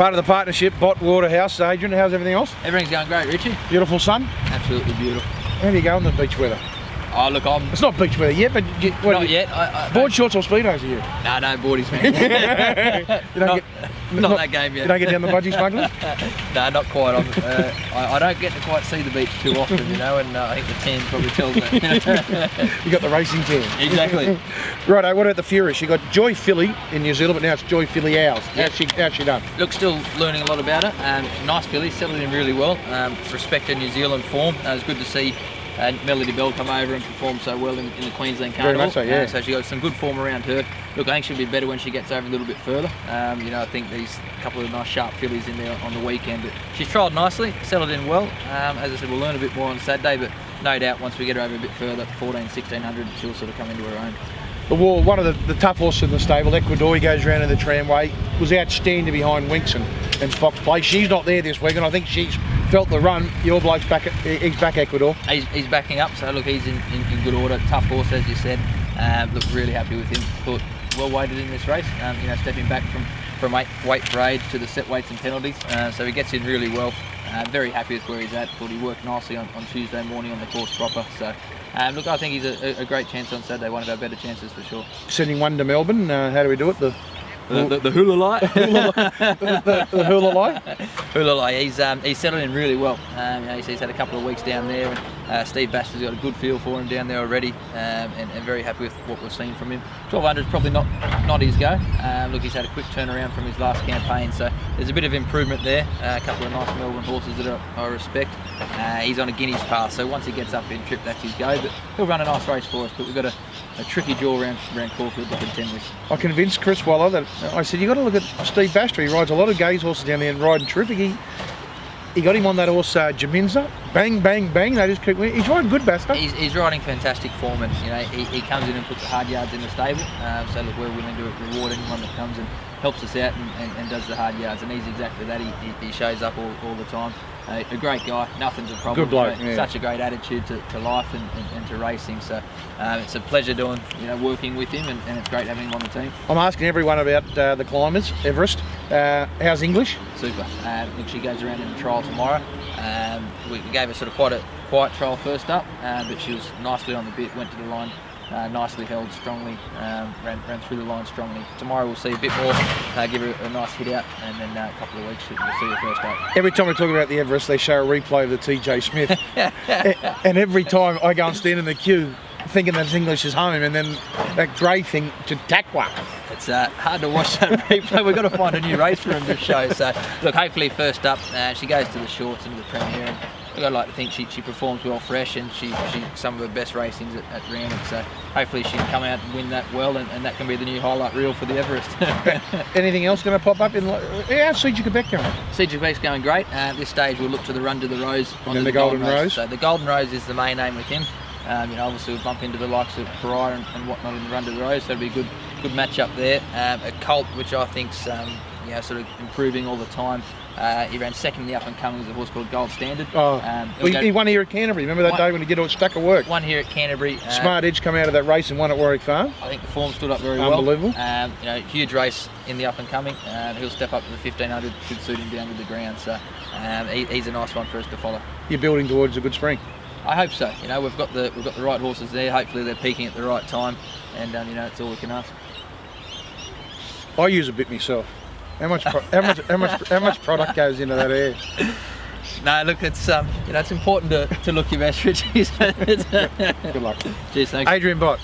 Part of the partnership, Bott Waterhouse. Adrian, how's everything else? Everything's going great, Richie. Beautiful sun? Absolutely beautiful. How do you go in the beach weather? Oh, look, It's not beach weather yet, but... Not yet. Board shorts or Speedos are you? No, boardies, man. Not that game yet. You don't get down the budgie smugglers? No, not quite. I don't get to quite see the beach too often, you know, and I think the tan probably tells that. You got the racing tan. Exactly. Right, what about the Fury? She got Joyfilly in New Zealand, but now it's Joyfilly Owls. Yep. How's she done? Look, still learning a lot about it. Nice filly, settled in really well. Respected New Zealand form. It was good to see Melody Bell come over and perform so well in the Queensland Carnival. Very much so, yeah. So she got some good form around her. Look, I think she'll be better when she gets over a little bit further. You know, I think these couple of nice sharp fillies in there on the weekend. But she's trialled nicely, settled in well. As I said, we'll learn a bit more on Saturday, but no doubt once we get her over a bit further, 1600, she'll sort of come into her own. One of the tough horses in the stable, Ecuador, he goes around in the tramway, was outstanding behind Winks and Fox Play. She's not there this week, and I think she's felt the run. Your bloke's back, he's back Ecuador. He's backing up, so look, he's in good order. Tough horse, as you said. Look, really happy with him. Thought well weighted in this race. You know, stepping back from weight for age to the set weights and penalties. So he gets in really well. Very happy with where he's at. Thought he worked nicely on Tuesday morning on the course proper. So. Look, I think he's a great chance on Saturday, one of our better chances for sure. Sending one to Melbourne, how do we do it? The Hualalai. the Hualalai? Hualalai, he's settled in really well. You know, he's had a couple of weeks down there, and Steve Baster's got a good feel for him down there already, and very happy with what we've seen from him. 1200 is probably not his go. Look, he's had a quick turnaround from his last campaign, so there's a bit of improvement there. A couple of nice Melbourne horses that I respect. He's on a Guineas path, so once he gets up in trip, that's his go. But he'll run a nice race for us, but we've got a tricky draw around Caulfield to contend with. I convinced Chris Waller that I said, you've got to look at Steve Baster. He rides a lot of gaze horses down there and riding terrific. He got him on that horse, Jaminza. Bang, bang, bang. They just keep winning. He's riding good, Baster. He's riding fantastic form, and you know he comes in and puts the hard yards in the stable. So look, we're willing to reward anyone that comes and helps us out and does the hard yards, and he's exactly that. He shows up all the time. A great guy, nothing's a problem. Good bloke, you know, yeah. Such a great attitude to life and to racing. So it's a pleasure working with him, and it's great having him on the team. I'm asking everyone about the climbers, Everest. How's English? Super. Look, she goes around in the trial tomorrow. We gave her sort of quite a quiet trial first up, but she was nicely on the bit, went to the line. Nicely held, strongly, ran through the line strongly. Tomorrow we'll see a bit more, give her a nice hit out, and then a couple of weeks we'll see her first up. Every time we talk about the Everest, they show a replay of the TJ Smith. And every time I go and stand in the queue thinking that English is home, and then that grey thing, Chautauqua. It's hard to watch that replay. We've got to find a new race for him to show. So, look, hopefully first up, she goes to the shorts into the Premier. And I'd like to think she performs well fresh, and she some of her best racings at Randwick. So hopefully she can come out and win that well, and that can be the new highlight reel for the Everest. Anything else going to pop up? How's Siege Quebec going? Siege Quebec's going great. At this stage we'll look to the Run to the Rose. And then the Golden Rose. So the Golden Rose is the main aim with him. You know, obviously we'll bump into the likes of Pariah and whatnot in the Run to the Rose, so it'll be a good match up there. A Colt, which I think's you know, sort of improving all the time. He ran second in the up and coming. There's a horse called Gold Standard. He won here at Canterbury. Remember that day when he did a stack of work? One here at Canterbury. Smart Edge come out of that race and won at Warwick Farm. I think the form stood up very well. Unbelievable. You know, huge race in the up and coming. He'll step up to the 1500. Should suit him down to the ground. So he's a nice one for us to follow. You're building towards a good spring. I hope so. You know, we've got the right horses there. Hopefully they're peaking at the right time, and you know, it's all we can ask. I use a bit myself. How much product goes into that air? No, look, it's you know, it's important to look your best, Richie. Good luck. Cheers, thanks. Adrian Bott.